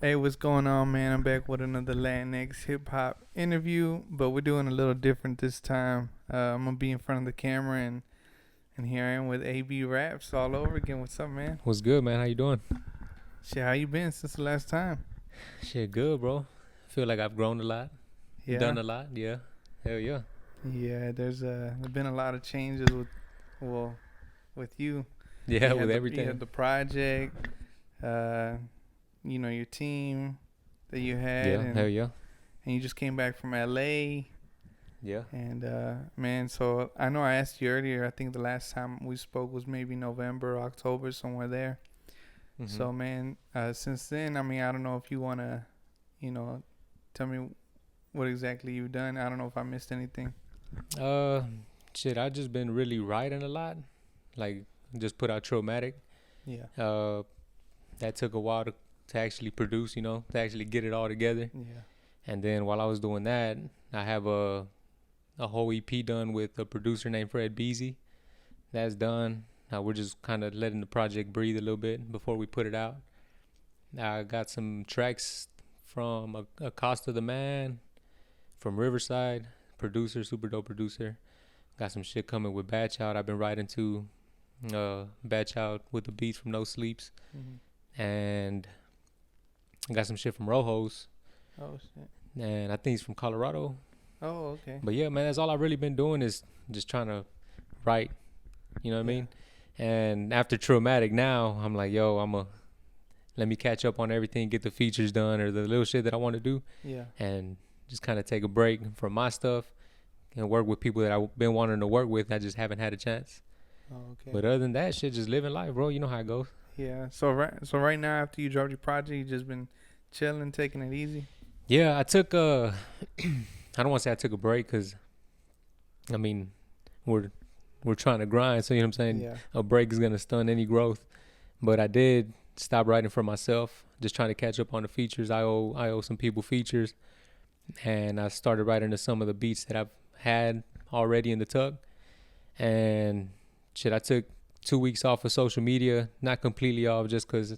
Hey, what's going on, man? I'm back with another Latinx hip hop interview, but we're doing a little different this time. I'm gonna be in front of the camera, and here I am with AB Raps all over again. What's up, man? What's good, man? How you doing? Shit, how you been since the last time? Shit, good, bro. Feel like I've grown a lot, Yeah, done a lot. Yeah, hell yeah. yeah. There's been a lot of changes well, with you. Yeah, You with had everything. the project, uh, your team that you had, Yeah, hell and yeah. and you just came back from LA. Yeah. And man, so I know I asked you earlier. I think the last time we spoke was maybe November, October, somewhere there. Mhm. So man, since then, I mean, I don't know if you wanna, you know, tell me what exactly you've done. I don't know if I missed anything. Uh, shit, I just been really writing a lot. Like, just put out Traumatic. Yeah, Uh, that took a while to actually produce. To actually get it all together. yeah. And then while I was doing that, I have a whole EP done with a producer named Fred Beasy. That's done. Now we're just kind of letting the project breathe a little bit before we put it out. I got some tracks from Acosta the Man, from Riverside, producer, super dope producer. Got some shit coming with Batch Out. I've been writing to Batch Out with the beats from No Sleeps. Hmm. And I got some shit from Rojos. Oh shit. And I think he's from Colorado. Oh okay. But yeah, man, that's all I've really been doing is just trying to write. You know what I Yeah, mean? And after Traumatic now, I'm like, yo, let me catch up on everything, get the features done or the little shit that I want to do, yeah. and just kind of take a break from my stuff and work with people that I've been wanting to work with. I just haven't had a chance. Oh okay. But other than that, shit, just living life, bro. You know how it goes. Yeah. So right now, after you dropped your project, you just been chilling, taking it easy. Yeah, I took I don't want to say I took a break because I mean we're we're trying to grind. So you know what I'm saying. Yeah. A break is gonna stun any growth. But I did stop writing for myself, just trying to catch up on the features. I owe some people features, and I started writing to some of the beats that I've had already in the tuck. And shit, I took 2 weeks off of social media, not completely off, just because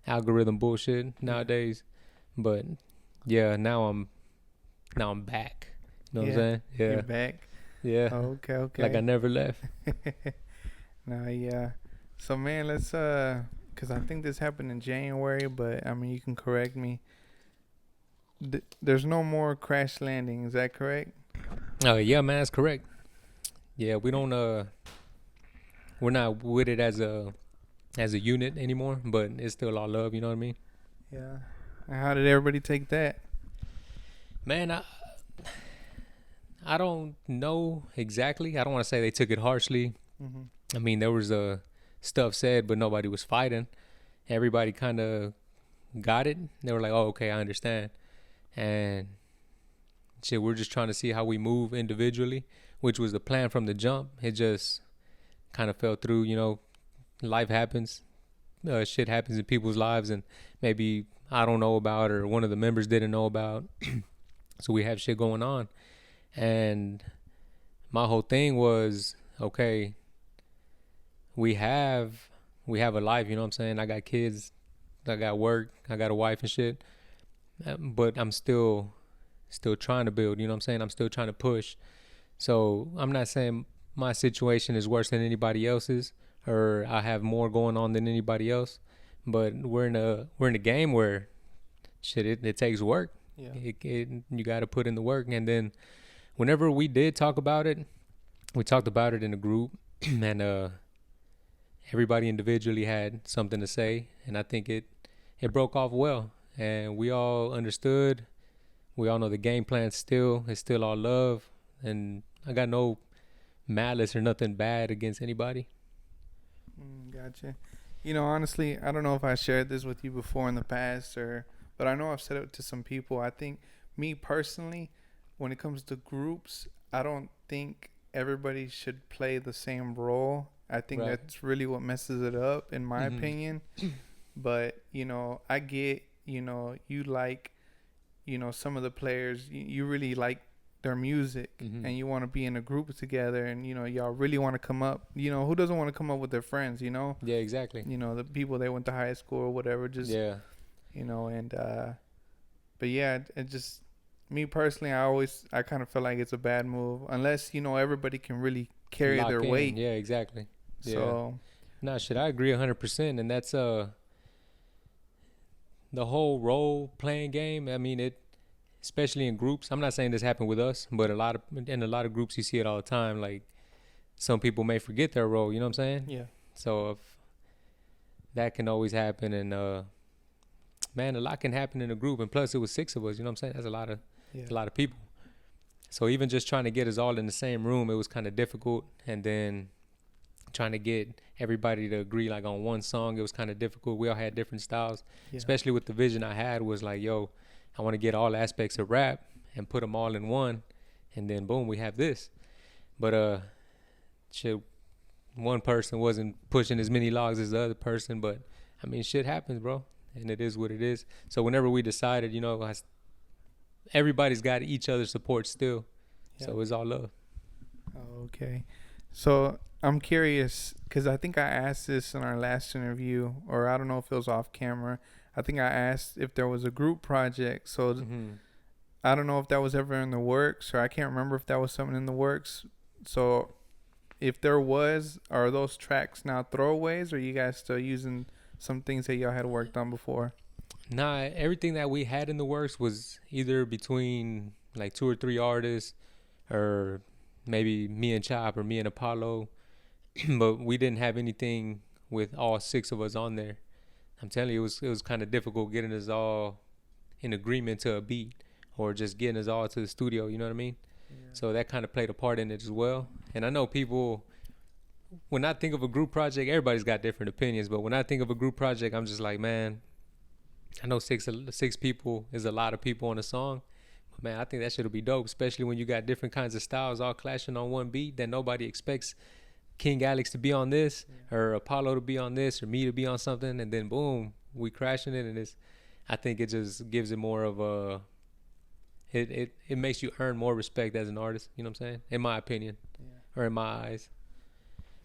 algorithm bullshit Yeah. nowadays. But yeah, now I'm back. You know what I'm Yeah. saying? You're Yeah, back. yeah. Oh, okay. Like I Okay. never left. No, yeah. So man, let's cause I think this happened in January, but I mean you can correct me. There's no more crash landing. Is that correct? Oh yeah, man, that's correct. Yeah, we're not with it as a unit anymore, but it's still all love. You know what I mean? Yeah. And how did everybody take that? Man, I don't know exactly. I don't want to say they took it harshly. Mhm. I mean, there was stuff said, but nobody was fighting. Everybody kind of got it. They were like, "Oh, okay, I understand." And shit, we're just trying to see how we move individually, which was the plan from the jump. It just kind of fell through. Life happens. Shit happens in people's lives, and maybe I don't know about, or one of the members didn't know about. So we have shit going on, and my whole thing was, okay, we have we have a life. You know what I'm saying? I got kids, I got work, I got a wife and shit. But I'm still trying to build. You know what I'm saying? I'm still trying to push. So I'm not saying my situation is worse than anybody else's, or I have more going on than anybody else. But we're in a game where shit, it takes work. Yeah. You got to put in the work. And then whenever we did talk about it, we talked about it in a group, and everybody individually had something to say, and I think it broke off well, and we all understood. We all know the game plan still is still all love, and I got no malice or nothing bad against anybody. Gotcha. Honestly, I don't know if I shared this with you before in the past, but I know I've said it to some people. I think me personally, when it comes to groups, I don't think everybody should play the same role. I think Right. that's really what messes it up, in my Mhm. opinion. But I get, you like, some of the players, you really like their music, Mhm. and you want to be in a group together, and y'all really want to come up. Who doesn't want to come up with their friends? Yeah. Exactly. The people they went to high school or whatever. Just Yeah. you know, and but yeah, it just me personally, I kind of feel like it's a bad move unless you know everybody can really carry Lock their in. weight. Yeah, exactly. Yeah. So Nah, shit, I agree 100%. And that's the whole role playing game. I mean, it, especially in groups. I'm not saying this happened with us, but in a lot of groups you see it all the time. Like some people may forget their role. You know what I'm saying? yeah, So if that can always happen, and man, a lot can happen in a group. And plus, it was 6 of us. You know what I'm saying? That's yeah, a lot of people. So even just trying to get us all in the same room, it was kind of difficult. And then trying to get everybody to agree like on one song, it was kind of difficult. We all had different styles, yeah. especially with the vision I had was like, yo, I want to get all aspects of rap and put them all in one, and then boom, we have this. But shit, one person wasn't pushing as many logs as the other person, but I mean, shit happens, bro, and it is what it is. So whenever we decided, you know, everybody's got each other's support still, Yeah. so it's all love. Oh, okay. So I'm curious because I think I asked this in our last interview, or I don't know if it was off camera. I think I asked if there was a group project. So Mm-hmm. I don't know if that was ever in the works, or I can't remember if that was something in the works. So if there was, are those tracks now throwaways, or are you guys still using some things that y'all had worked on before? Nah, everything that we had in the works was either between like 2 or 3 artists, or maybe me and Chop or me and Apollo, but we didn't have anything with all 6 of us on there. I'm telling you, it was kind of difficult getting us all in agreement to a beat, or just getting us all to the studio. You know what I mean? Yeah. So that kind of played a part in it as well. And I know people, when I think of a group project, everybody's got different opinions. But when I think of a group project, I'm just like, man, I know six people is a lot of people on a song. But man, I think that shit'll be dope, especially when you got different kinds of styles all clashing on one beat that nobody expects King Alex to be on this, or Apollo to be on this, or me to be on something, and then boom, we crashing it, and I think it just gives it more of a, it makes you earn more respect as an artist. You know what I'm saying? In my opinion, or in my eyes.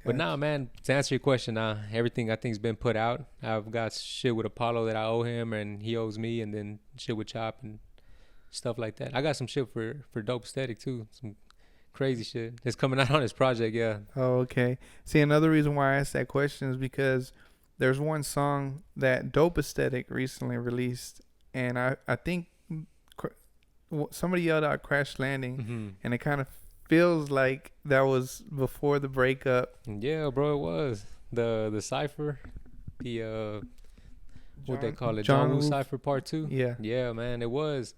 But nah, man, to answer your question, everything I think's been put out. I've got shit with Apollo that I owe him, and he owes me, and then shit with Chop and stuff like that. I got some shit for Dope Aesthetic too. Some crazy shit that's coming out on this project. Yeah. Oh, okay. See, another reason why I asked that question is because there's one song that Dope Aesthetic recently released, and I think somebody yelled out "Crash Landing," Mm-hmm. and it kind of feels like that was before the breakup. Yeah, bro, it was the cipher, what they call it, John Woo Woo. cipher part 2. Yeah. Yeah, man, it was.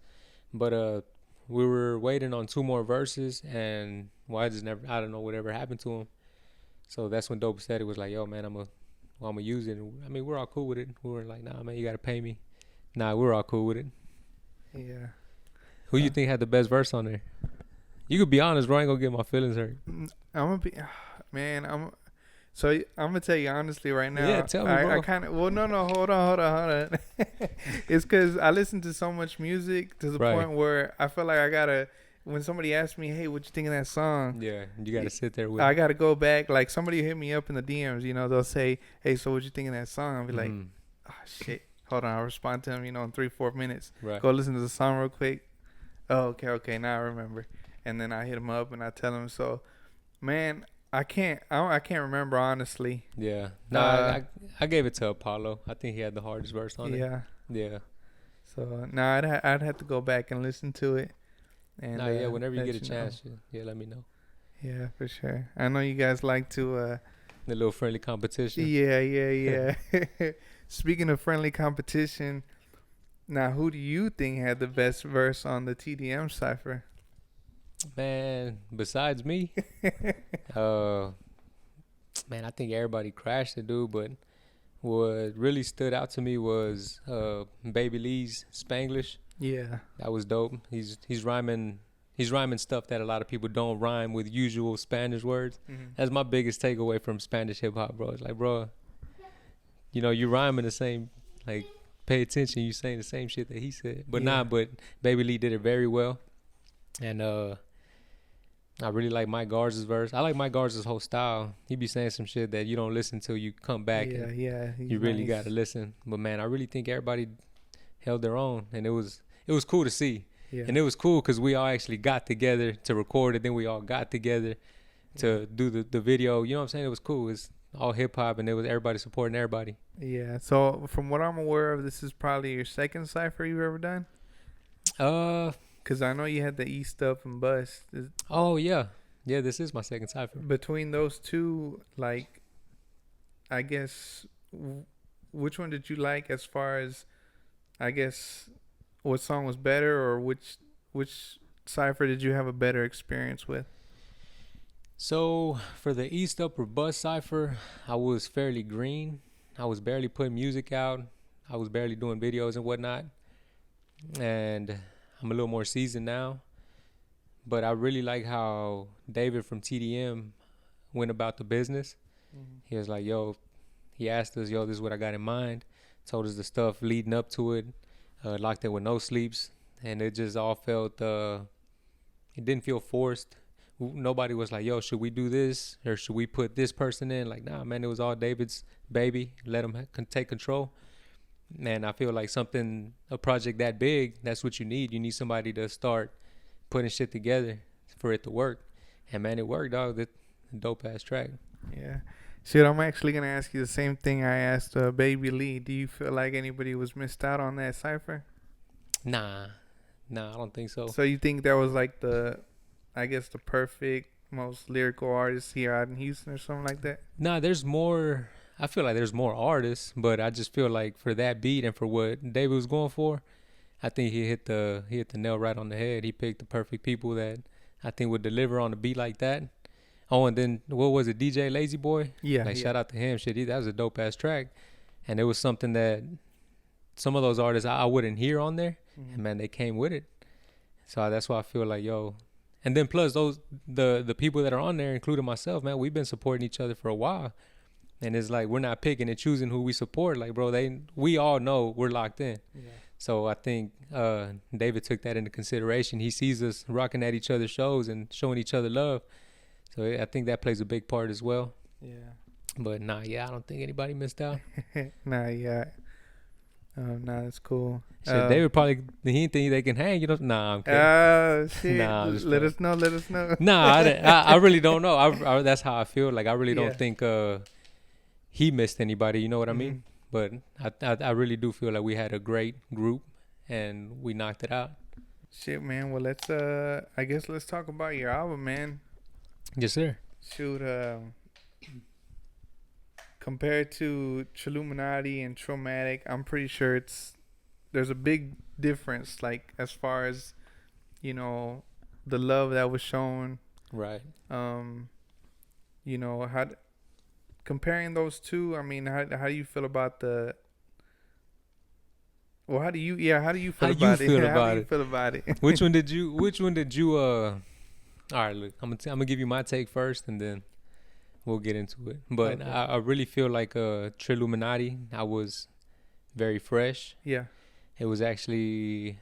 But we were waiting on 2 more verses, and I don't know whatever happened to him. So that's when Dope Aesthetic was like, yo, man, I'm gonna use it. I mean, we're all cool with it. We were like, nah, man, you gotta pay me. Nah, we're all cool with it. Yeah. Who you think had the best verse on there? You could be honest, bro. I ain't gonna get my feelings hurt. I'm gonna be, man. I'm gonna tell you honestly right now. Yeah, tell me, bro. I kind of, well, no, hold on. It's because I listen to so much music to the Right. point where I feel like I gotta. When somebody asks me, "Hey, what you think of that song?" Yeah, you gotta sit there with. I gotta go back. Like somebody hit me up in the DMs. You know, they'll say, "Hey, so what you think of that song?" I'll be like, Mhm. "Oh shit, hold on." I'll respond to them. You know, in 3-4 minutes. Right. Go listen to the song real quick. Oh, okay. Now I remember. And then I hit him up and I tell him. So, man, I can't remember honestly. Yeah. No, I gave it to Apollo. I think he had the hardest verse on it. Yeah. Yeah. So now I'd have to go back and listen to it. And Yeah. Whenever you let get a know. chance, yeah, let me know. Yeah, for sure. I know you guys like to. The little friendly competition. Yeah. Speaking of friendly competition, now who do you think had the best verse on the TDM cipher? Man, besides me, man, I think everybody crashed it, dude. But what really stood out to me was Baby Lee's Spanglish. Yeah. That was dope. He's rhyming stuff that a lot of people don't rhyme with usual Spanish words. Mm-hmm. That's my biggest takeaway from Spanish hip hop, bro. It's like, bro, you know, you rhyming the same, like, pay attention. You saying the same shit that he said. But Yeah. but Baby Lee did it very well. And I really like Mike Garza's verse. I like Mike Garza's whole style. He be saying some shit that you don't listen till you come back. Yeah. And Yeah. you really got to listen. But man, I really think everybody held their own, and it was cool to see. Yeah. And it was cool because we all actually got together to record it. Then we all got together to do the video. You know what I'm saying? It was cool. It's all hip hop, and it was everybody supporting everybody. Yeah. So from what I'm aware of, this is probably your second cipher you've ever done. Cause I know you had the East Up and Bust. Oh yeah. This is my second cipher. Between those two, like, I guess, which one did you like as far as, I guess, what song was better, or which cipher did you have a better experience with? So for the East Upper Bus cipher, I was fairly green. I was barely putting music out. I was barely doing videos and whatnot. And I'm a little more seasoned now. But I really like how David from TDM went about the business. Mm-hmm. He was like, he asked us, this is what I got in mind. Told us the stuff leading up to it. Locked it with no sleeps. And it just all felt, it didn't feel forced. Nobody was like, should we do this? Or should we put this person in? Like, nah, man, it was all David's baby. Let him take control. And I feel like a project that big, that's what you need. You need somebody to start putting shit together for it to work. And man, it worked, dog. The dope ass track. Yeah. Shit, I'm actually gonna ask you the same thing I asked Baby Lee. Do you feel like anybody was missed out on that cipher? Nah, I don't think so. So you think that was like the perfect, most lyrical artist here out in Houston or something like that? Nah, there's more. I feel like there's more artists, but I just feel like for that beat and for what David was going for, I think he hit the nail right on the head. He picked the perfect people that I think would deliver on a beat like that. Oh, and then what was it, DJ Lazy Boy? Yeah. Shout out to him. Shit, that was a dope ass track, and it was something that some of those artists I wouldn't hear on there, Mm-hmm. and man, they came with it. So that's why I feel like and then plus the people that are on there, including myself, man, we've been supporting each other for a while, and it's like we're not picking and choosing who we support. Like, bro, we all know we're locked in. Yeah. So I think David took that into consideration. He sees us rocking at each other's shows and showing each other love. So I think that plays a big part as well. Yeah. But I don't think anybody missed out. Yeah. That's cool. Shit, David probably, he didn't think they can hang, Nah, I'm kidding. Shit. Nah, let us know. Nah, I really don't know. I that's how I feel. Like, I really don't think he missed anybody. You know what I mean? But I really do feel like we had a great group and we knocked it out. Shit, man. Well, I guess let's talk about your album, man. Yes, sir. Shoot, compared to Chilluminati and Traumatic, I'm pretty sure there's a big difference, like, as far as, the love that was shown. Right. Comparing those two, I mean, how do you feel about how do you feel about it? Which one did you all right, look, I'm gonna give you my take first and then we'll get into it. But Okay. I really feel like Chilluminati, I was very fresh. Yeah. It was actually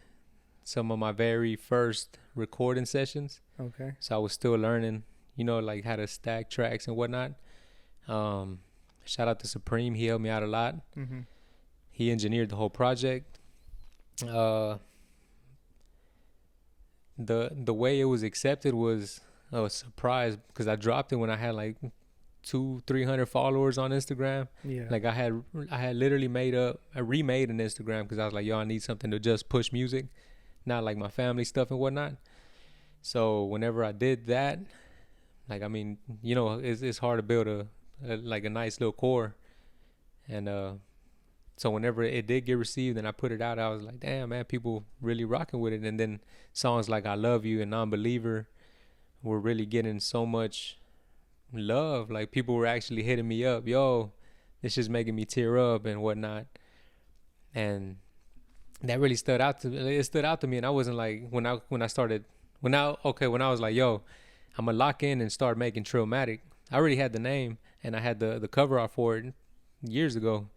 some of my very first recording sessions. Okay. So I was still learning, like how to stack tracks and whatnot. Shout out to Supreme. He helped me out a lot. Mm-hmm. He engineered the whole project. The way it was accepted was a surprise because I dropped it when I had like 200-300 followers on Instagram. Yeah. Like I had literally remade an Instagram because I was like, I need something to just push music, not like my family stuff and whatnot. So whenever I did that, like, I mean, it's hard to build a nice little core. And so whenever it did get received and I put it out, I was like, damn, man, people really rocking with it. And then songs like I Love You and Non-Believer were really getting so much love. Like, people were actually hitting me up, this is making me tear up and whatnot. And that really stood out to me. And I wasn't like, when I was like, I'm gonna lock in and start making Trillmatic, I already had the name and I had the cover art for it years ago.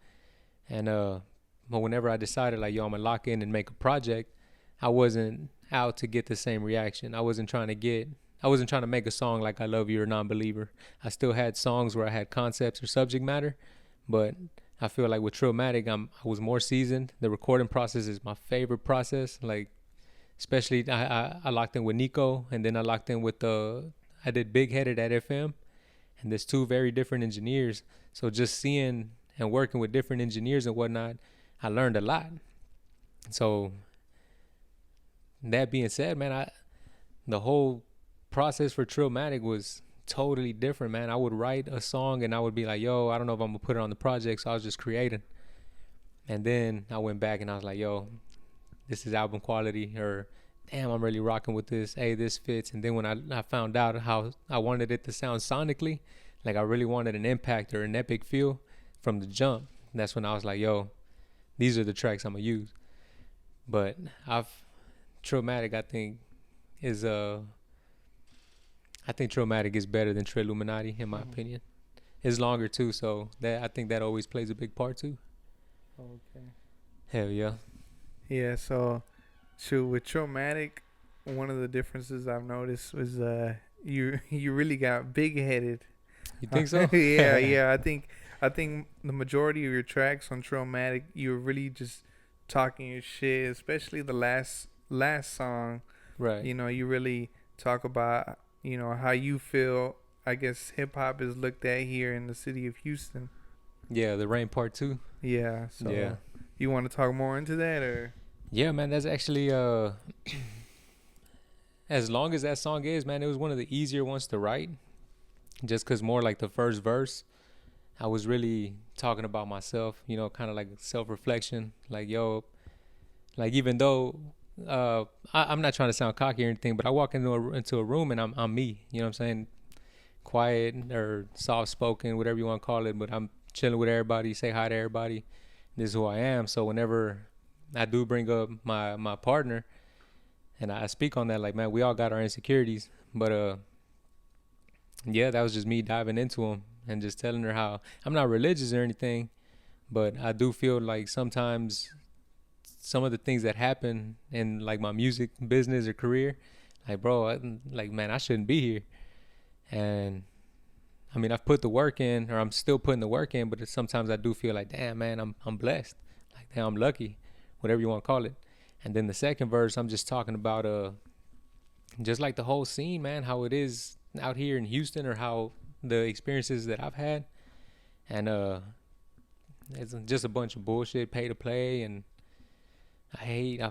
And but whenever I decided like, I'm gonna lock in and make a project, I wasn't out to get the same reaction. I wasn't trying to make a song like I Love You or Non-Believer. I still had songs where I had concepts or subject matter, but I feel like with Trillmatic, I was more seasoned. The recording process is my favorite process. Like, especially I locked in with Nico, and then I locked in with I did Big Headed at FM, and there's two very different engineers. So just seeing and working with different engineers and whatnot, I learned a lot. So that being said, man, the whole process for Trillmatic was totally different, man. I would write a song and I would be like, yo, I don't know if I'm gonna put it on the project, so I was just creating. And then I went back and I was like, yo, this is album quality, or damn, I'm really rocking with this. Hey, this fits. And then when I found out how I wanted it to sound sonically, like I really wanted an impact or an epic feel from the jump, that's when I was like, yo, these are the tracks I'm gonna use. But Trillmatic, I think Trillmatic is better than Trilluminati in my opinion. It's longer too, so that I think that always plays a big part too. Okay. Hell yeah. Yeah. So, shoot, with Trillmatic, one of the differences I've noticed was you really got big headed. You think so? Yeah, yeah. I think the majority of your tracks on Trillmatic, you're really just talking your shit, especially the last song. Right. You know, you really talk about, you know, how you feel. I guess hip hop is looked at here in the city of Houston. Yeah, the Rain Part 2. Yeah. So Yeah. you want to talk more into that, or? Yeah, man, that's actually as long as that song is, man, it was one of the easier ones to write. Just cause more like the first verse, I was really talking about myself, you know, kind of like self-reflection. Like, yo, like even though I'm not trying to sound cocky or anything, but I walk into a room and I'm me. You know what I'm saying? Quiet or soft-spoken, whatever you want to call it. But I'm chilling with everybody, say hi to everybody. This is who I am. So whenever I do bring up my partner, and I speak on that, like, man, we all got our insecurities, but yeah, that was just me diving into them and just telling her how I'm not religious or anything, but I do feel like sometimes some of the things that happen in like my music business or career, like, bro, like, man, I shouldn't be here. And I mean, I've put the work in, or I'm still putting the work in, but sometimes I do feel like, damn, man, I'm blessed. Like, damn, I'm lucky, whatever you want to call it. And then the second verse, I'm just talking about just like the whole scene, man, how it is out here in Houston, or how the experiences that I've had. And it's just a bunch of bullshit, pay to play, and I hate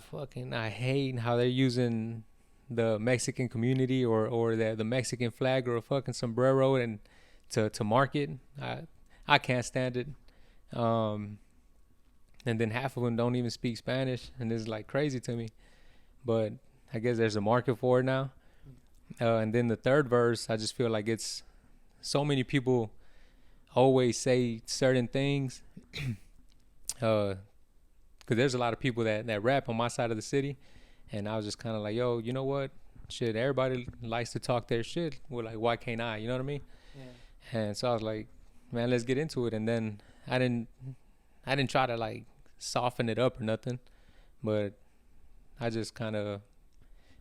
how they're using the Mexican community or the Mexican flag or a fucking sombrero and to market. I can't stand it. And then half of them don't even speak Spanish, and it's like crazy to me. But I guess there's a market for it now. And then the third verse, I just feel like it's so many people always say certain things. Because there's a lot of people that rap on my side of the city. And I was just kind of like, yo, you know what? Shit, everybody likes to talk their shit. Well, like, why can't I? You know what I mean? Yeah. And so I was like, man, let's get into it. And then I didn't try to like soften it up or nothing, but I just kind of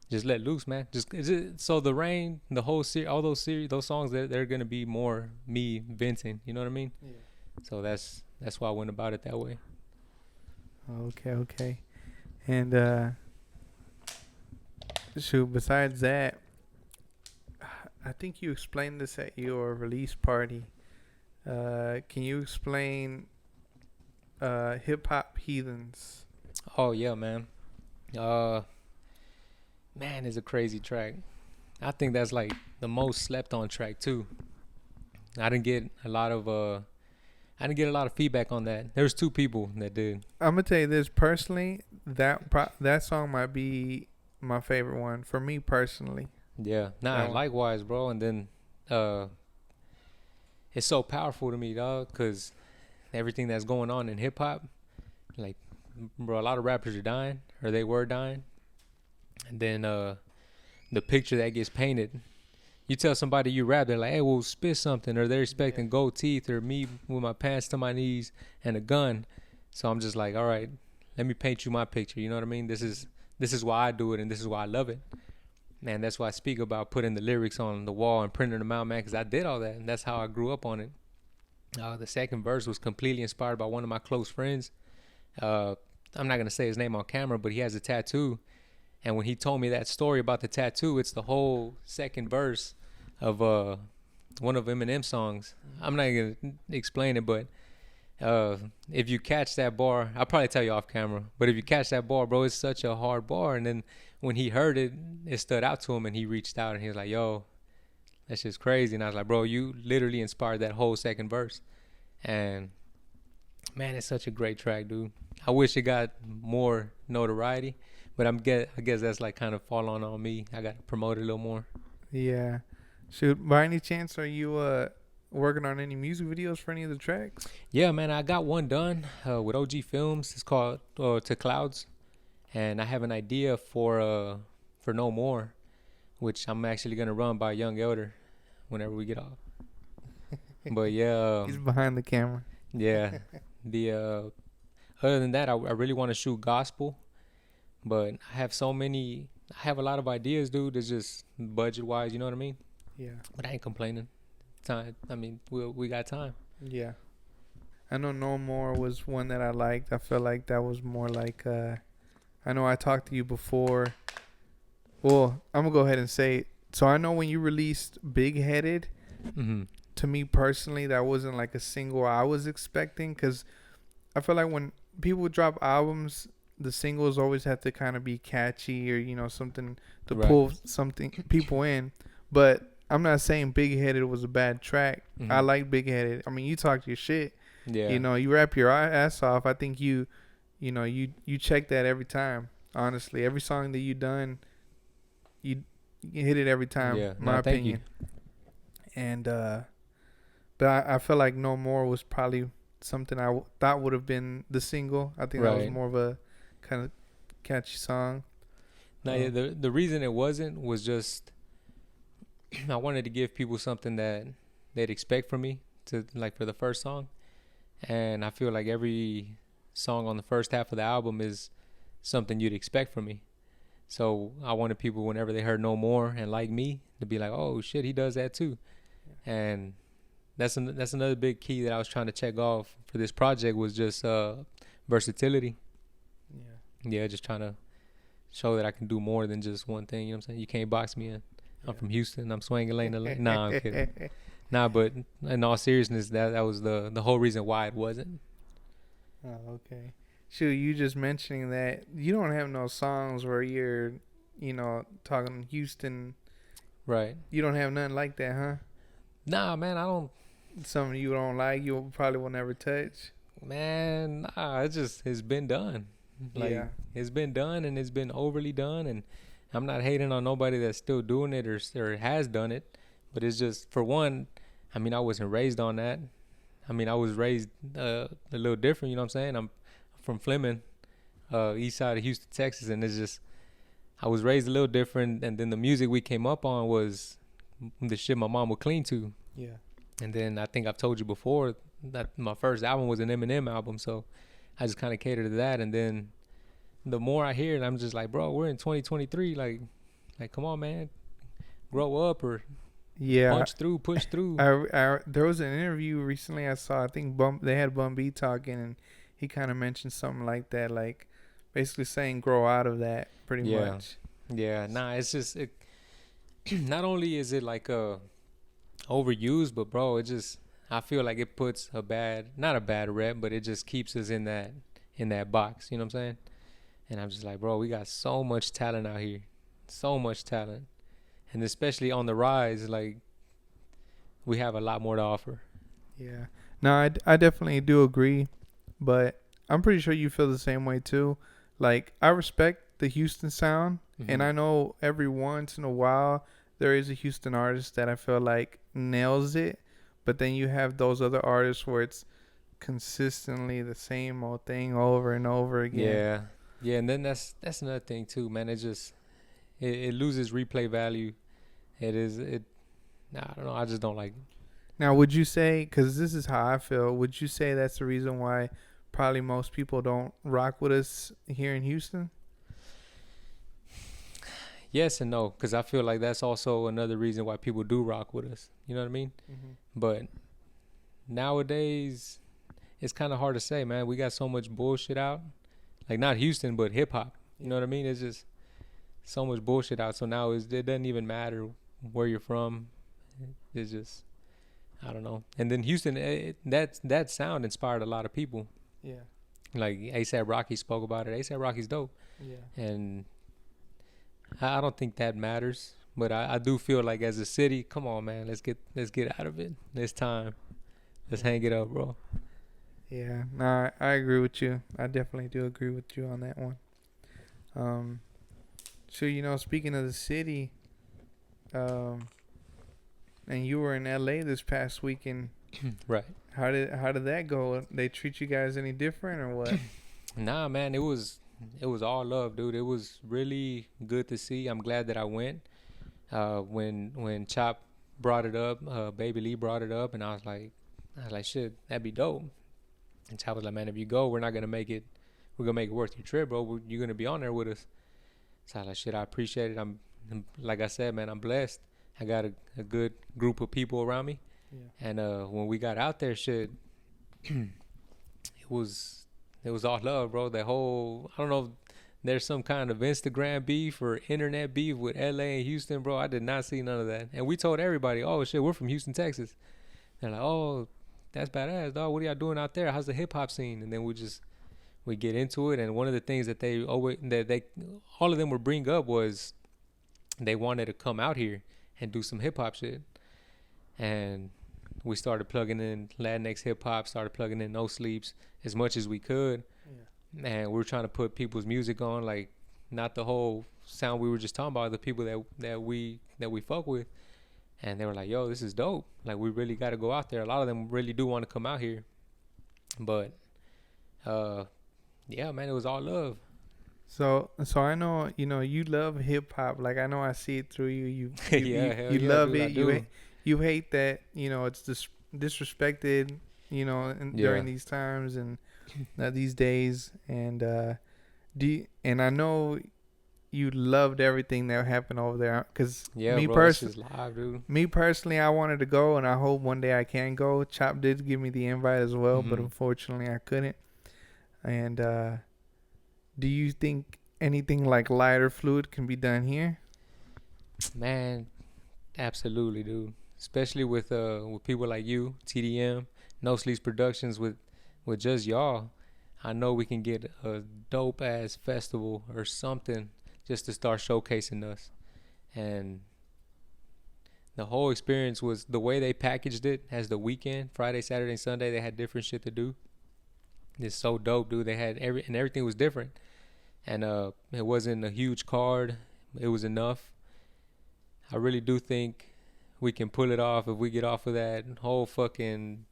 just let loose, man. So the Rain, the whole series, all those songs, they're gonna be more me venting. You know what I mean? Yeah. So that's why I went about it that way. Okay. And shoot, besides that, I think you explained this at your release party. Can you explain Hip Hop Heathens? Oh yeah, man. Man, it's a crazy track. I think that's like the most slept on track too. I didn't get a lot of feedback on that. There was 2 people that did. I'm gonna tell you this personally. That song might be my favorite one for me personally. Yeah. Nah, likewise, bro. And then it's so powerful to me, dog, because everything that's going on in hip hop, like, bro, a lot of rappers are dying, or they were dying. And then the picture that gets painted, you tell somebody you rap, they're like, hey, well, spit something, or they're expecting gold teeth, or me with my pants to my knees and a gun. So I'm just like, all right, let me paint you my picture. You know what I mean? This is why I do it, and this is why I love it. Man, that's why I speak about putting the lyrics on the wall and printing them out, man, because I did all that, and that's how I grew up on it. The second verse was completely inspired by one of my close friends. Uh, I'm not gonna say his name on camera, but he has a tattoo. And when he told me that story about the tattoo, it's the whole second verse of one of Eminem songs. I'm not gonna explain it, but if you catch that bar, I'll probably tell you off camera. But if you catch that bar, bro, it's such a hard bar. And then when he heard it, it stood out to him, and he reached out and he was like, "Yo, that's just crazy." And I was like, "Bro, you literally inspired that whole second verse." And man, it's such a great track, dude. I wish it got more notoriety, but I guess that's like kind of falling on me. I got to promote it a little more. Yeah. Shoot, by any chance, are you working on any music videos for any of the tracks? Yeah, man, I got one done with OG Films. It's called To Clouds, and I have an idea for No More, which I'm actually gonna run by Young Elder whenever we get off. But yeah, He's behind the camera. yeah. The other than that, I really want to shoot gospel, but I have so many. I have a lot of ideas, dude. It's just budget wise, you know what I mean. Yeah. But I ain't complaining. Time. I mean, we got time. Yeah. I know No More was one that I liked. I feel like that was more like I know I talked to you before. Well, I'm gonna go ahead and say it. So I know when you released Big Headed, Mm-hmm. to me personally, that wasn't like a single I was expecting, because I feel like when people drop albums, the singles always have to kind of be catchy or, you know, something to Right. pull something people in. But I'm not saying Big Headed was a bad track. Mm-hmm. I like Big Headed. I mean, you talk your shit. Yeah. You know, you rap your ass off. I think you check that every time. Honestly, every song that you done, you hit it every time. Yeah. My No, thank you. opinion. And but I feel like No More was probably something thought would have been the single. I think that was Right. more of a kind of catchy song. No, yeah, the reason it wasn't was just I wanted to give people something that they'd expect from me to like for the first song, and I feel like every song on the first half of the album is something you'd expect from me. So I wanted people whenever they heard No More and Like Me to be like, "Oh shit, he does that too," and that's another big key that I was trying to check off for this project was just versatility. Yeah. Yeah, just trying to show that I can do more than just one thing. You know what I'm saying? You can't box me in. I'm from Houston. I'm swinging lane to lane. Nah, I'm kidding. Nah, but in all seriousness, that was the whole reason why it wasn't. Oh, okay. Shoot, you just mentioning that you don't have no songs where you're, talking Houston. Right. You don't have nothing like that, huh? Nah, man, I don't. Something you don't like, you probably will never touch. Man, nah, it's been done. Like Yeah. it's been done and it's been overly done, and I'm not hating on nobody that's still doing it or has done it, but it's just for one. I mean, I wasn't raised on that. I mean, I was raised a little different. You know what I'm saying? I'm from Fleming, east side of Houston, Texas, and it's just I was raised a little different. And then the music we came up on was the shit my mom would clean to. Yeah. And then I think I've told you before that my first album was an Eminem album, so I just kind of catered to that. And then the more I hear it, I'm just like, bro, we're in 2023. Like come on, man, grow up or Yeah. punch through, push through. There was an interview recently I saw. I think they had Bum B talking, and he kind of mentioned something like that, like basically saying grow out of that pretty Yeah. much. Yeah, nah, it's just it. Not only is it like overused, but bro, it just I feel like it puts not a bad rep, but it just keeps us in that box. You know what I'm saying? And I'm just like, bro, we got so much talent out here, so much talent, and especially on the rise, like we have a lot more to offer. Yeah. No, I definitely do agree, but I'm pretty sure you feel the same way too. Like, I respect the Houston sound, and I know every once in a while there is a Houston artist that I feel like nails it, but then you have those other artists where it's consistently the same old thing over and over again. Yeah, and then that's another thing too, man. It just it loses replay value. Nah, I don't know. I just don't like it. Now, would you say, because this is how I feel, would you say that's the reason why probably most people don't rock with us here in Houston? Yes and no, because I feel like that's also another reason why people do rock with us. You know what I mean? Mm-hmm. But nowadays it's kind of hard to say, man. We got so much bullshit out, like not Houston, but hip hop. You know what I mean? It's just so much bullshit out. So now it doesn't even matter where you're from. It's just, I don't know. And then Houston, that sound inspired a lot of people. Yeah. Like ASAP Rocky spoke about it. ASAP Rocky's dope. Yeah. And I don't think that matters. But I do feel like as a city, come on, man, let's get out of it. It's time. Let's hang it up, bro. Yeah. No, I agree with you. I definitely do agree with you on that one. So, you know, speaking of the city, and you were in LA this past weekend. Right. How did that go? They treat you guys any different or what? Nah, man, it was all love, dude. It was really good to see. I'm glad that I went. When Chop brought it up, Baby Lee brought it up, and I was like, shit, that'd be dope. And Chop was like, man, if you go, we're gonna make it worth your trip, bro. You're gonna be on there with us. So I was like, shit, I appreciate it. I'm like I said, man, I'm blessed. I got a good group of people around me. Yeah. And when we got out there, shit, it was all love, bro. That whole, I don't know if there's some kind of Instagram beef or internet beef with LA and Houston, bro. I did not see none of that. And we told everybody, oh shit, we're from Houston, Texas. They're like, oh, that's badass, dog. What are y'all doing out there? How's the hip hop scene? And then we get into it. And one of the things that all of them would bring up was they wanted to come out here and do some hip hop shit. And we started plugging in Latinx hip hop, started plugging in No Sleeps as much as we could. Yeah. And we were trying to put people's music on, like not the whole sound we were just talking about, the people that we fuck with. And they were like, yo, this is dope. Like, we really got to go out there. A lot of them really do want to come out here. But, yeah, man, it was all love. So I know, you know, you love hip hop. Like, I know I see it through you. You love it. You hate that, you know, it's disrespected, you know, during these times and these days. And and I know you loved everything that happened over there. Cause me personally, I wanted to go, and I hope one day I can go. Chop did give me the invite as well, but unfortunately I couldn't. And do you think anything like lighter fluid can be done here? Man, absolutely, dude. Especially with people like you, TDM, No Sleeps Productions, with just y'all. I know we can get a dope ass festival or something just to start showcasing us. And the whole experience was the way they packaged it as the weekend, Friday, Saturday, Sunday. They had different shit to do. It's so dope, dude. They had everything was different. And it wasn't a huge card. It was enough. I really do think we can pull it off if we get off of that whole fucking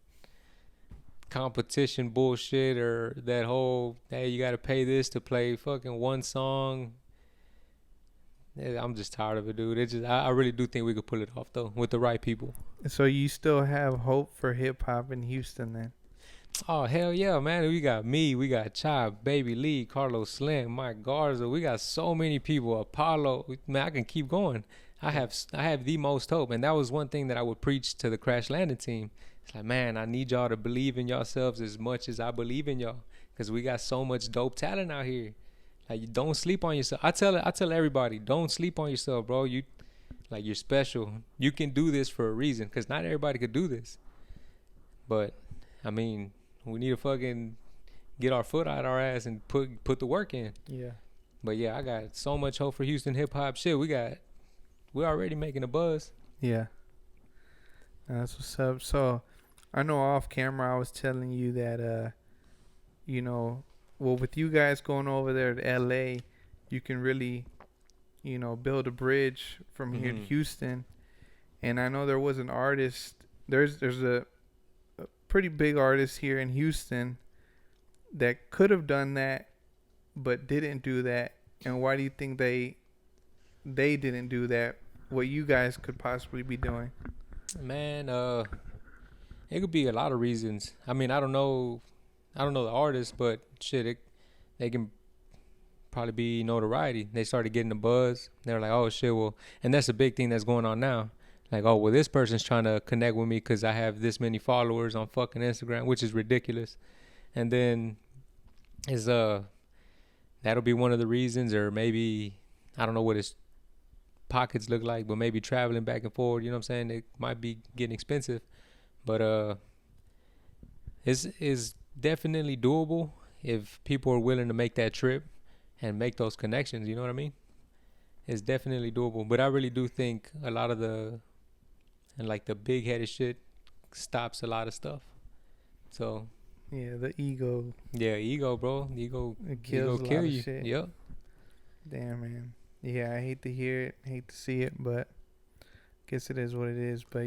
competition bullshit, or that whole, hey, you got to pay this to play fucking one song. I'm just tired of it, dude. I really do think we could pull it off, though, with the right people. So you still have hope for hip-hop in Houston, then? Oh, hell yeah, man. We got me. We got Chop, Baby Lee, Carlos Slim, Mike Garza. We got so many people. Apollo. Man, I can keep going. I have the most hope. And that was one thing that I would preach to the Crash Landing team. It's like, man, I need y'all to believe in yourselves as much as I believe in y'all. Because we got so much dope talent out here. Like, you don't sleep on yourself. I tell everybody, don't sleep on yourself, bro. You're special. You can do this for a reason, because not everybody could do this. But, I mean, we need to fucking get our foot out our ass and put the work in. Yeah. But, yeah, I got so much hope for Houston hip-hop. Shit, we're already making a buzz. Yeah. That's what's up. So, I know off camera I was telling you that, you know, well, with you guys going over there to LA, you can really, you know, build a bridge from here to Houston. And I know there was an artist. There's a pretty big artist here in Houston that could have done that, but didn't do that. And why do you think they didn't do that? What you guys could possibly be doing? Man, it could be a lot of reasons. I mean, I don't know the artist, but shit, they can probably be notoriety. They started getting the buzz. They're like, oh shit, well, and that's a big thing that's going on now. Like, oh, well, this person's trying to connect with me because I have this many followers on fucking Instagram, which is ridiculous. And then is that'll be one of the reasons, or maybe I don't know what his pockets look like, but maybe traveling back and forth, you know what I'm saying? It might be getting expensive, but it's definitely doable if people are willing to make that trip and make those connections. You know what I mean? It's definitely doable, but I really do think a lot of the big headed shit stops a lot of stuff. So Yeah, the ego. yeah, ego, bro. It kills a kill lot of you. shit. Yep. Damn, man. Yeah, I hate to hear it, hate to see it, but guess it is what it is. But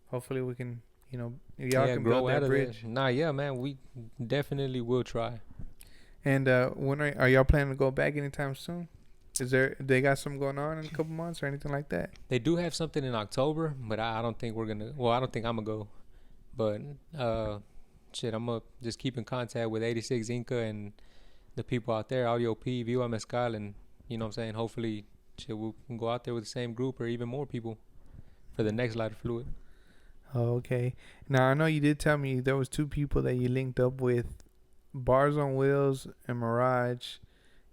hopefully we can, y'all can build that bridge. Nah, yeah, man. We definitely will try. And when are y'all planning to go back anytime soon? They got something going on in a couple months or anything like that? They do have something in October, but I don't think we're gonna. Well, I don't think I'm gonna go. But shit, I'm gonna just keep in contact with 86 Inca and the people out there, Audio P, Viva Mezcal, and you know what I'm saying. Hopefully, shit, we can go out there with the same group or even more people for the next Lighter Fluid. Oh, okay. Now I know you did tell me there was two people that you linked up with, Bars on Wheels and Mirage.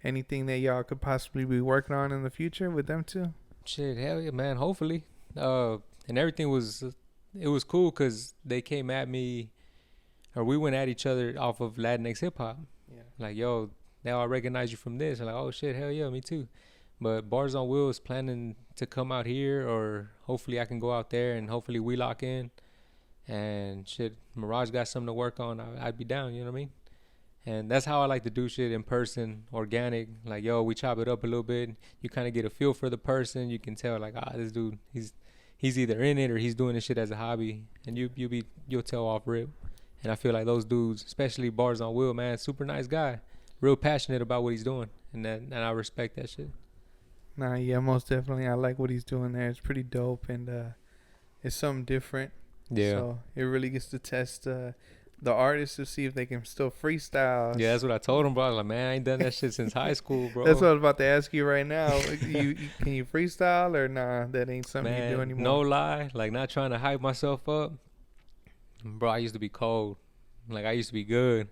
Anything that y'all could possibly be working on in the future with them two? Shit, hell yeah, man. Hopefully, and everything was cool because they came at me, or we went at each other off of Latinx hip hop. Yeah. Like, yo, now I recognize you from this. And like, oh shit, hell yeah, me too. But Bars on Wheels planning to come out here, or hopefully I can go out there and hopefully we lock in. And shit, Mirage got something to work on. I'd be down. You know what I mean? And that's how I like to do shit in person, organic. Like, yo, we chop it up a little bit. You kind of get a feel for the person. You can tell, like, this dude, he's either in it or he's doing this shit as a hobby. And you'll tell off rip. And I feel like those dudes, especially Bars on Wheel, man, super nice guy, real passionate about what he's doing, and I respect that shit. Nah, yeah, most definitely. I like what he's doing there. It's pretty dope, and it's something different. Yeah. So it really gets to test the artists to see if they can still freestyle. Yeah, that's what I told him, bro. I was like, man, I ain't done that shit since high school, bro. That's what I was about to ask you right now. you can you freestyle or nah? That ain't something man, you do anymore. No lie, like not trying to hype myself up, bro. I used to be cold, like I used to be good,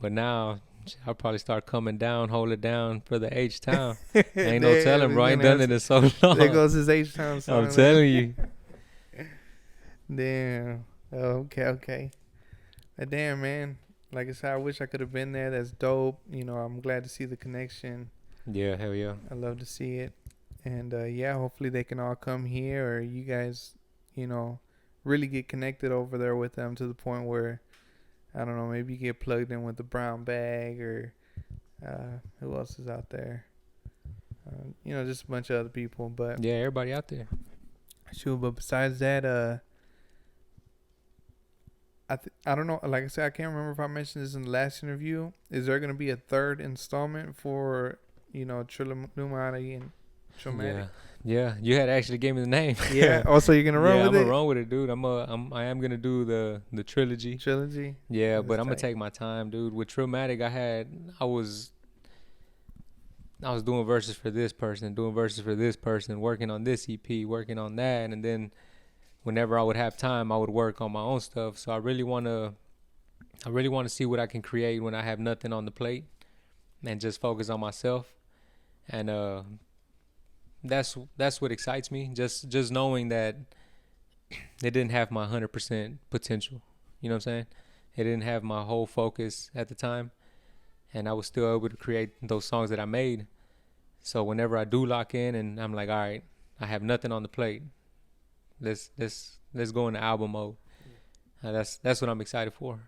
but now I'll probably start coming down, hold it down for the H Town. Ain't no telling, bro. I ain't done it in so long. There goes his H Town song. I'm telling you. Damn. Okay. Damn, man. Like I said, I wish I could have been there. That's dope. I'm glad to see the connection. Yeah, hell yeah. I love to see it. And yeah, hopefully they can all come here, or you guys, really get connected over there with them to the point where, I don't know, maybe you get plugged in with the Brown Bag, or who else is out there? Just a bunch of other people. But yeah, everybody out there. Sure, but besides that, I don't know. Like I said, I can't remember if I mentioned this in the last interview. Is there going to be a third installment for, Trilumati and Traumatic? Yeah. You had actually gave me the name. Yeah. Also, you're going to run with it? I'm going to run with it, dude. I am going to do the trilogy. Trilogy? Yeah, That's but I'm going tight. to take my time, dude. With Traumatic, I was doing verses for this person, working on this EP, working on that, and then whenever I would have time, I would work on my own stuff. So I really want to see what I can create when I have nothing on the plate, and just focus on myself. And that's what excites me. Just knowing that it didn't have my 100% potential. You know what I'm saying? It didn't have my whole focus at the time, and I was still able to create those songs that I made. So whenever I do lock in, and I'm like, all right, I have nothing on the plate. Let's go into album mode. That's what I'm excited for.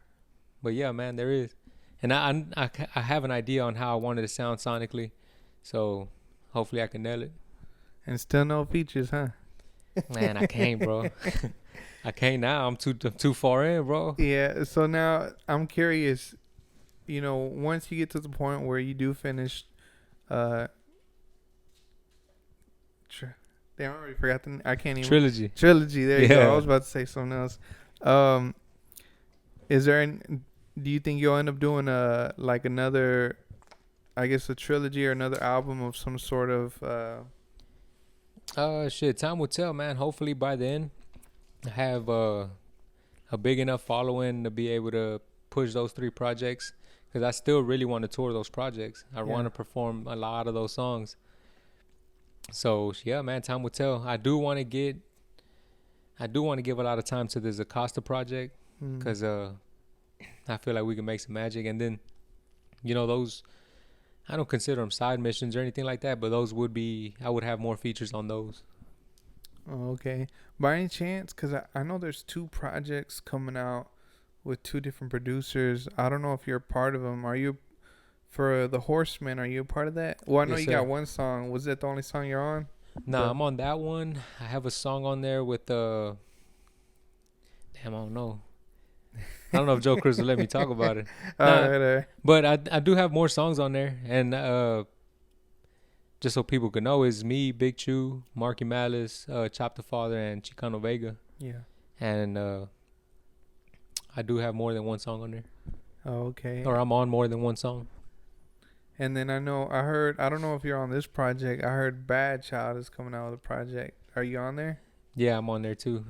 But yeah, man, there is, and I have an idea on how I wanted to sound sonically, so hopefully I can nail it. And still no features, huh? Man, I can't, bro. I can't now. I'm too far in, bro. Yeah. So now I'm curious. Once you get to the point where you do finish, damn, I already forgot I can't even. Trilogy. There you go. I was about to say something else. Is there? Do you think you'll end up doing another, I guess, a trilogy or another album of some sort of Shit, time will tell, man. Hopefully by then, I have a big enough following to be able to push those 3 projects. Because I still really want to tour those projects. I want to perform a lot of those songs. So yeah, man, time will tell. I do want to give a lot of time to the Zacosta project because I feel like we can make some magic. And then, those, I don't consider them side missions or anything like that, but those would be, I would have more features on those. Oh, okay. By any chance, because I know there's 2 projects coming out with 2 different producers. I don't know if you're a part of them. Are you, for The Horsemen, are you a part of that? Well, I know Yes, you sir. got one song. Was that the only song you're on? Nah, I'm on that one. I have a song on there with damn, I don't know. I don't know if Joe Chris will let me talk about it. Nah, Alright. but I do have more songs on there, and just so people can know, is me, Big Chew, Marky Malice, Chop the Father, and Chicano Vega. Yeah. And I do have more than one song on there, Oh, okay. or I'm on more than one song. And then I don't know if you're on this project. I heard Bad Child is coming out with a project. Are you on there? Yeah, I'm on there too.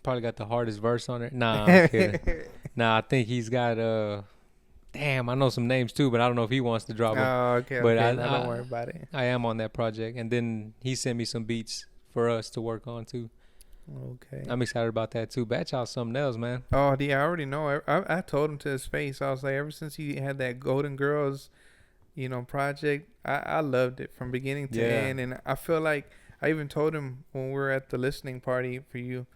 Probably got the hardest verse on there. Nah, I'm kidding. Nah, I think he's got damn, I know some names too, but I don't know if he wants to drop them. Oh, okay. But Okay, don't worry about it. I am on that project, and then he sent me some beats for us to work on too. Okay. I'm excited about that too. Bad Child's something else, man. Oh, yeah, I already know. I told him to his face. I was like, ever since he had that Golden Girls, project, I loved it from beginning to end. And I feel like I even told him when we were at the listening party for you,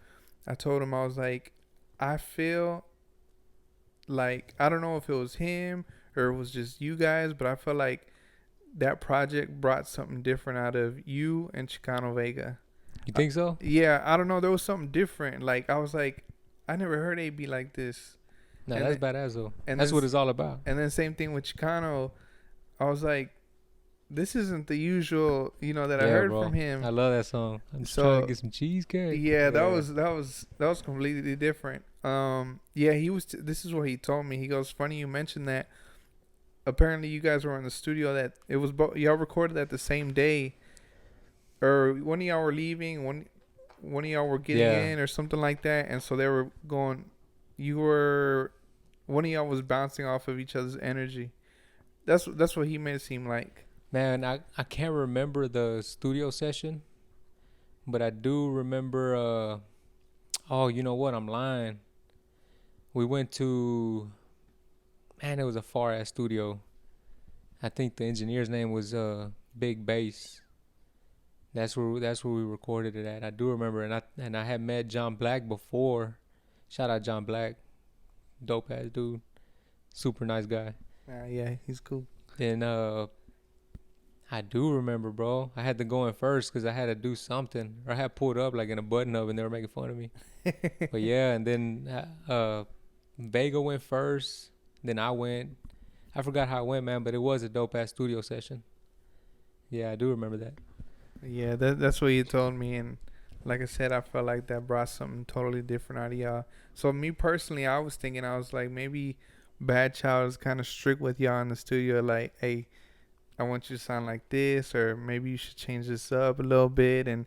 I told him, I was like, I feel like, I don't know if it was him or it was just you guys, but I feel like that project brought something different out of you and Chicano Vega. You think so? Yeah, I don't know. There was something different. Like, I was like, I never heard AB like this. Nah, And that's badass though. and That's then what it's all about. And then same thing with Chicano. I was like, this isn't the usual, that I heard bro. from him. I love that song. I'm just So, trying to get some cheesecake. Yeah, that was completely different. Yeah, he was. This is what he told me. He goes, funny you mentioned that. Apparently, you guys were in the studio. That it was y'all recorded that the same day, or one of y'all were leaving, one of y'all were getting in, or something like that. And so they were going. One of y'all was bouncing off of each other's energy. That's what he made it seem like. Man, I can't remember the studio session, but I do remember. Oh, you know what? I'm lying. We went to. Man, it was a far ass studio. I think the engineer's name was Big Bass. That's where we recorded it at. I do remember, and I had met John Black before. Shout out John Black, dope ass dude, super nice guy. Yeah, he's cool. Then I do remember, bro. I had to go in first because I had to do something, or I had pulled up like in a button up, and they were making fun of me. But yeah, and then Vega went first. Then I went. I forgot how it went, man, but it was a dope ass studio session. Yeah, I do remember that. Yeah, that's what you told me, and like I said, I felt like that brought something totally different out of y'all. So me personally, I was like, maybe Bad Child is kind of strict with y'all in the studio, like, hey, I want you to sound like this, or maybe you should change this up a little bit. And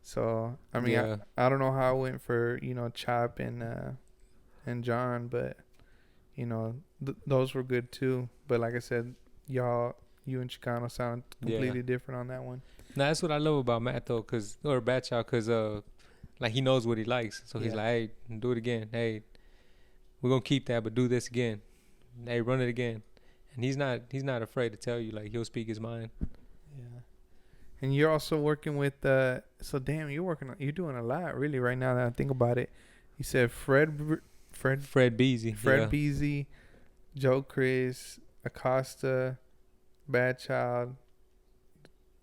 so, I mean, Yeah. I don't know how it went for, Chop and John, but, those were good too. But like I said, you and Chicano sound completely different on that one. Now, that's what I love about Matt, though, or Bad Child, because, like, he knows what he likes. So he's like, hey, do it again. Hey, we're going to keep that, but do this again. Hey, run it again. And he's not afraid to tell you, like, he'll speak his mind. Yeah. And you're also working with so damn, you're doing a lot really right now that I think about it. You said Fred Beasy. Beasy, Joe Chris, Acosta, Bad Child.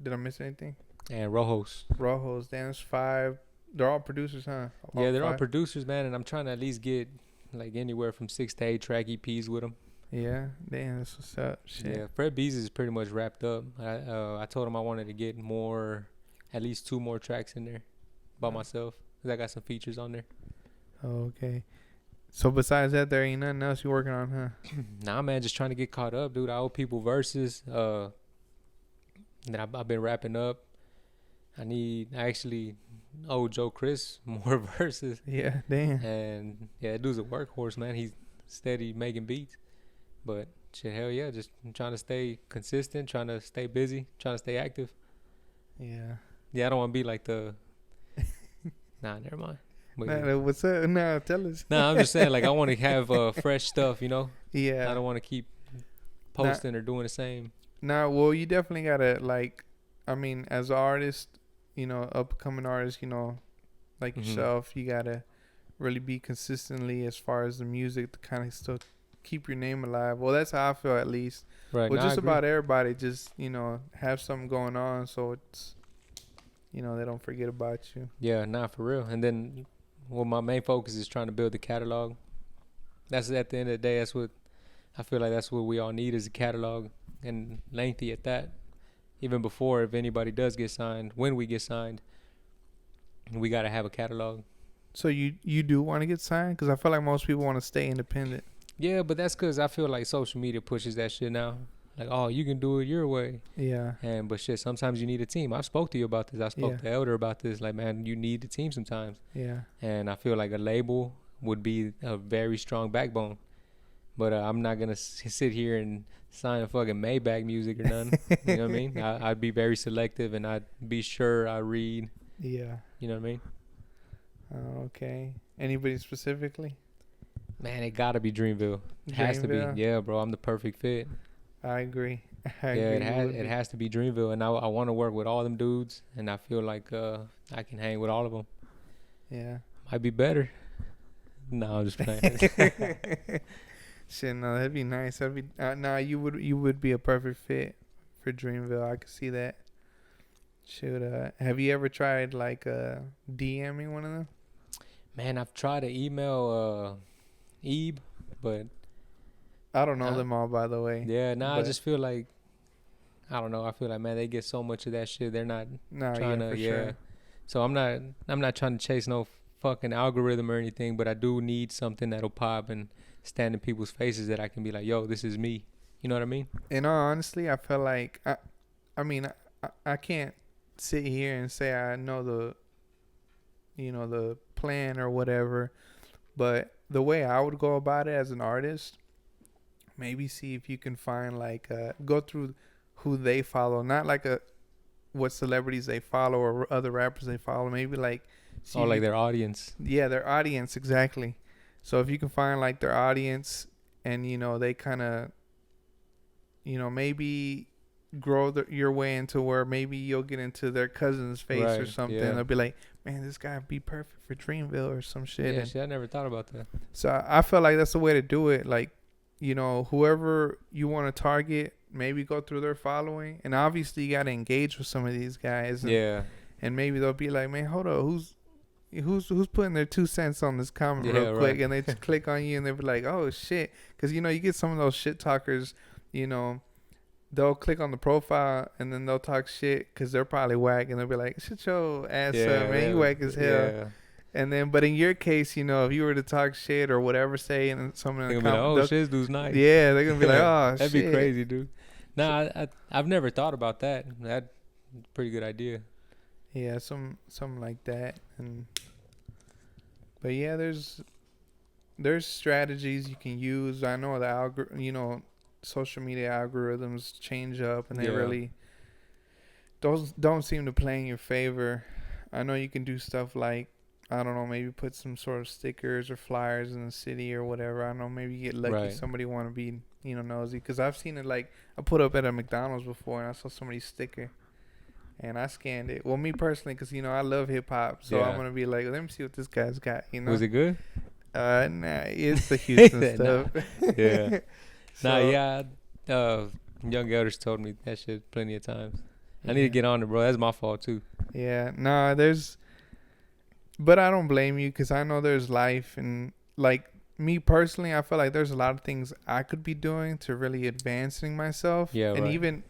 Did I miss anything? And Rojos. Damn, that's 5. They're all producers, huh? Yeah, they're all producers, man, and I'm trying to at least get like anywhere from 6 to 8 track EPs with them. Yeah, damn, that's what's up. Shit. Yeah, Fred Beasy is pretty much wrapped up. I told him I wanted to get at least 2 more tracks in there by myself, because I got some features on there. Oh, okay. So besides that, there ain't nothing else you working on, huh? Nah, man, just trying to get caught up, dude. I owe people verses. Then I've been wrapping up. I actually owe Joe Chris more verses. Yeah, damn. And yeah, that dude's a workhorse, man. He's steady making beats. But shit, hell yeah, just trying to stay consistent, trying to stay busy, trying to stay active. Yeah. Yeah, I don't want to be like the. Nah, never mind. But yeah. What's up? Nah, tell us. Nah, I'm just saying, like, I want to have fresh stuff, you know? Yeah. I don't want to keep posting or doing the same. Nah, well, you definitely gotta, like, I mean, as an artist, you know, upcoming artist, you know, like yourself, you gotta really be consistently as far as the music to kind of still keep your name alive. Well, that's how I feel, at least. Right. Well, Nah, just about everybody, just, you know, have something going on so it's, you know, they don't forget about you. Yeah, nah, for real. And then, well, my main focus is trying to build the catalog. That's at the end of the day. That's what I feel like. That's what we all need is a catalog, and lengthy at that. Even before, if anybody does get signed, when we get signed, we gotta have a catalog. So you do want to get signed? Because I feel like most people want to stay independent. Yeah, but that's because I feel like social media pushes that shit now. Like, oh, you can do it your way. Yeah. But shit, sometimes you need a team. I spoke to you about this. I spoke to Elder about this. Like, man, you need a team sometimes. Yeah. And I feel like a label would be a very strong backbone. But I'm not going to sit here and sign a fucking Maybach music or nothing. You know what I mean? I'd be very selective, and I'd be sure I read. Yeah. You know what I mean? Okay. Anybody specifically? Man, it got to be Dreamville. It has to be. Yeah, bro, I'm the perfect fit. I agree. It has to be Dreamville, and I want to work with all them dudes, and I feel like I can hang with all of them. Yeah. Might be better. No, I'm just playing. Shit, no, that'd be nice. That'd be nah. You would be a perfect fit for Dreamville. I could see that. Should have you ever tried like DMing one of them? Man, I've tried to email Ebe, but I don't know them all, by the way. Yeah, I just feel like I don't know. I feel like, man, they get so much of that shit. They're not trying to. Sure. So I'm not trying to chase no fucking algorithm or anything, but I do need something that'll pop and stand in people's faces that I can be like, yo, this is me. You know what I mean? In all honesty, I feel like I can't sit here and say I know the plan or whatever, but the way I would go about it as an artist, maybe see if you can find like go through who they follow, not like what celebrities they follow or other rappers they follow. Maybe like like their audience. Yeah, their audience, exactly. So if you can find like their audience, and they kind of maybe grow your way into where maybe you'll get into their cousin's face or something. Yeah. They'll be like, man, this guy would be perfect for Dreamville or some shit. Yeah, shit, I never thought about that. So I feel like that's the way to do it. Like, whoever you want to target, maybe go through their following, and obviously you got to engage with some of these guys. And maybe they'll be like, man, hold on, who's putting their 2 cents on this comment real quick, and they just click on you, and they'll be like, oh shit, because you get some of those shit talkers, they'll click on the profile and then they'll talk shit because they're probably whack, and they'll be like, shut your ass up, man, you whack as hell. Yeah. And then, but in your case, if you were to talk shit or whatever, say, and someone in the comment, oh, shit, this dude's nice. Yeah, they're gonna be like, oh, that'd be crazy, dude. Nah, I've never thought about that. That's a pretty good idea. Yeah, something like that. But yeah, there's strategies you can use. I know the social media algorithms change up, and they really don't seem to play in your favor. I know you can do stuff like, I don't know, maybe put some sort of stickers or flyers in the city or whatever. I don't know, maybe you get lucky. Somebody want to be, nosy. Because I've seen it, like, I put up at a McDonald's before, and I saw somebody's sticker, and I scanned it. Well, me personally, because, I love hip-hop, so I'm going to be like, let me see what this guy's got, Was it good? Nah, it's the Houston stuff. Yeah. Young Elders told me that shit plenty of times. I need to get on it, bro. That's my fault, too. Yeah, but I don't blame you, because I know there's life, and like me personally, I feel like there's a lot of things I could be doing to really advancing myself. Yeah, and even,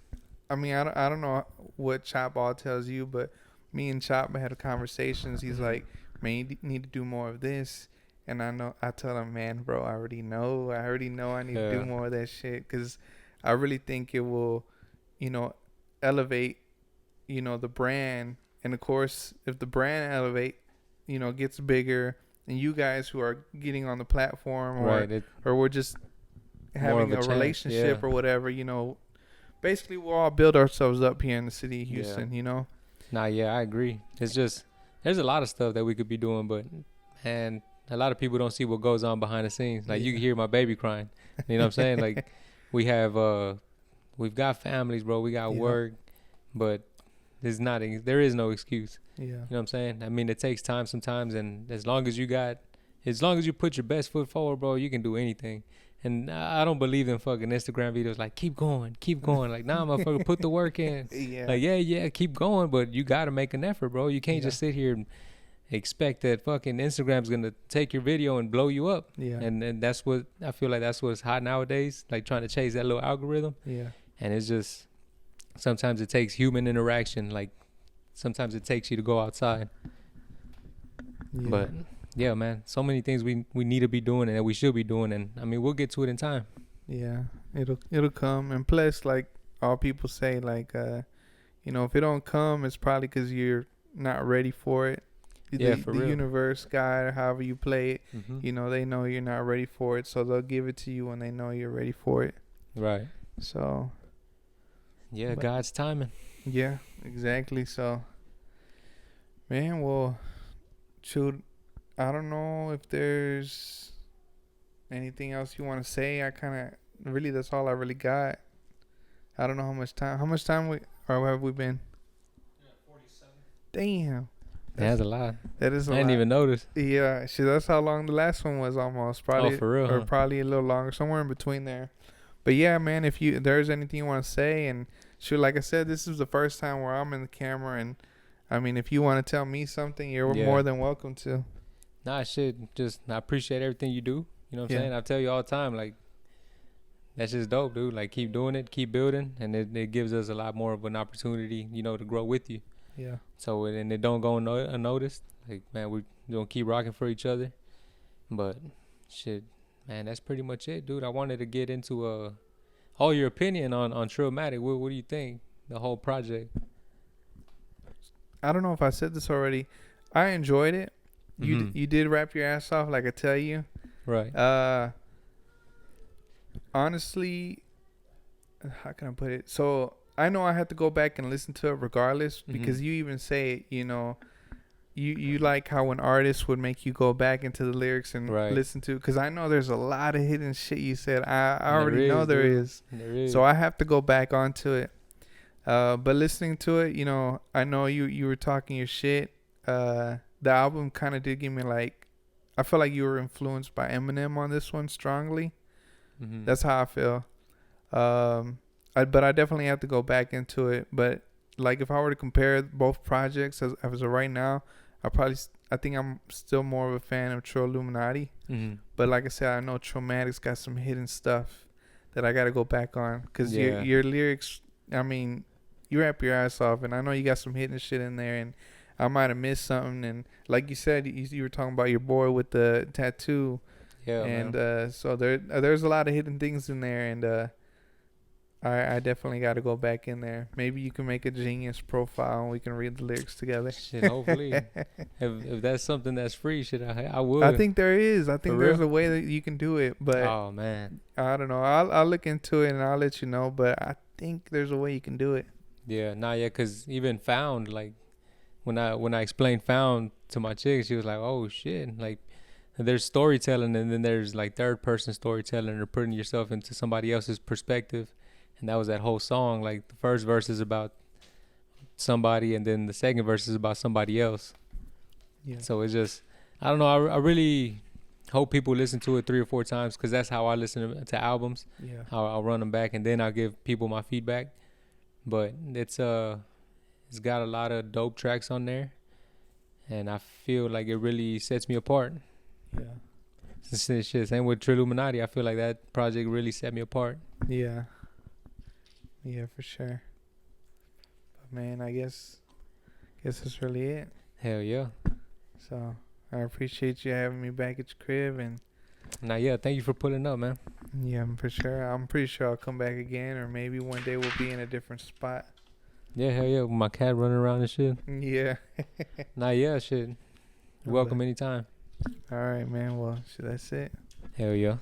I mean, I don't know what Chop all tells you, but me and Chop had conversations. He's like, man, you need to do more of this, and I tell him, man, bro, I already know I need to do more of that shit, because I really think it will, elevate, the brand And of course, if the brand elevate, gets bigger, and you guys who are getting on the platform, or we're just having a relationship or whatever, basically we'll all build ourselves up here in the city of Houston, Nah, yeah, I agree. It's just there's a lot of stuff that we could be doing, but man, a lot of people don't see what goes on behind the scenes. Like you can hear my baby crying. You know what I'm saying? Like we've got families, bro. We got work, but there is no excuse. Yeah. You know what I'm saying? I mean, it takes time sometimes, and as long as you put your best foot forward, bro, you can do anything. And I don't believe in fucking Instagram videos like keep going. Like, nah, motherfucker, put the work in. Yeah. Like, yeah, keep going, but you gotta make an effort, bro. You can't just sit here and expect that fucking Instagram's gonna take your video and blow you up. Yeah. And that's what I feel like that's what's hot nowadays, like trying to chase that little algorithm. Yeah. And it's just sometimes it takes human interaction. Like sometimes it takes you to go outside. Yeah. But yeah, man, so many things we need to be doing and that we should be doing, and I mean we'll get to it in time. Yeah, it'll come, and plus, like all people say, like if it don't come, it's probably because you're not ready for it. The real. Universe, God, or however you play it, Mm-hmm. They know you're not ready for it, so they'll give it to you when they know you're ready for it. Right. So. Yeah, God's timing. Yeah, exactly. So, man, well, shoot. I don't know if there's anything else you want to say. That's all I really got. I don't know how much time have we been? Yeah, 47. Damn. That's a lot. That is a lot. I didn't even notice. Yeah, shit, that's how long the last one was almost. Probably, for real, or probably a little longer, somewhere in between there. But yeah, man, if there's anything you want to say, and shoot, like I said, this is the first time where I'm in the camera, and I mean, if you want to tell me something, you're more than welcome to. Nah, shit. Just I appreciate everything you do. You know what I'm saying? I tell you all the time, like that's just dope, dude. Like keep doing it, keep building, and it gives us a lot more of an opportunity, to grow with you. Yeah. So and it don't go unnoticed. Like man, we gonna keep rocking for each other. But shit, man, that's pretty much it, dude. I wanted to get into all your opinion on Trillmatic. What do you think? The whole project. I don't know if I said this already. I enjoyed it. You did rap your ass off, like I tell you. Right. Honestly, how can I put it? So I know I have to go back and listen to it regardless, because you even say, you like how an artist would make you go back into the lyrics and listen to, because I know there's a lot of hidden shit you said. I already know there is. So I have to go back onto it. But listening to it, I know you were talking your shit. The album kind of did give me I feel like you were influenced by Eminem on this one strongly. Mm-hmm. That's how I feel. But I definitely have to go back into it. But if I were to compare both projects as of right now, I think I'm still more of a fan of Trill Illuminati. Mm-hmm. But like I said, I know Trillmatic's got some hidden stuff that I got to go back on, because your lyrics, I mean, you rap your ass off, and I know you got some hidden shit in there, and I might have missed something. And like you said, you were talking about your boy with the tattoo. Yeah, and so there's a lot of hidden things in there, and I definitely got to go back in there. Maybe you can make a Genius profile and we can read the lyrics together. Shit, hopefully. if that's something that's free, shit, I would. I think there is. I think there's a way that you can do it, but oh man, I don't know. I'll look into it and I'll let you know. But I think there's a way you can do it. Yeah, cause even Found, like when I explained Found to my chick, she was like, oh shit, like there's storytelling, and then there's like third person storytelling, or putting yourself into somebody else's perspective. And that was that whole song. Like the first verse is about somebody, and then the second verse is about somebody else. Yeah. So it's just, I don't know. I really hope people listen to it 3 or 4 times, because that's how I listen to albums. Yeah. I'll run them back, and then I'll give people my feedback. But it's got a lot of dope tracks on there, and I feel like it really sets me apart. Yeah. Same with Trill Illuminati. I feel like that project really set me apart. Yeah. Yeah, for sure. But man, I guess that's really it. Hell yeah. So I appreciate you having me back at your crib, and thank you for pulling up, man. Yeah, for sure. I'm pretty sure I'll come back again, or maybe one day we'll be in a different spot. Yeah, hell yeah. With my cat running around and shit. Yeah. Nah, yeah, shit. You're welcome anytime. All right, man. Well, shit, that's it. Hell yeah.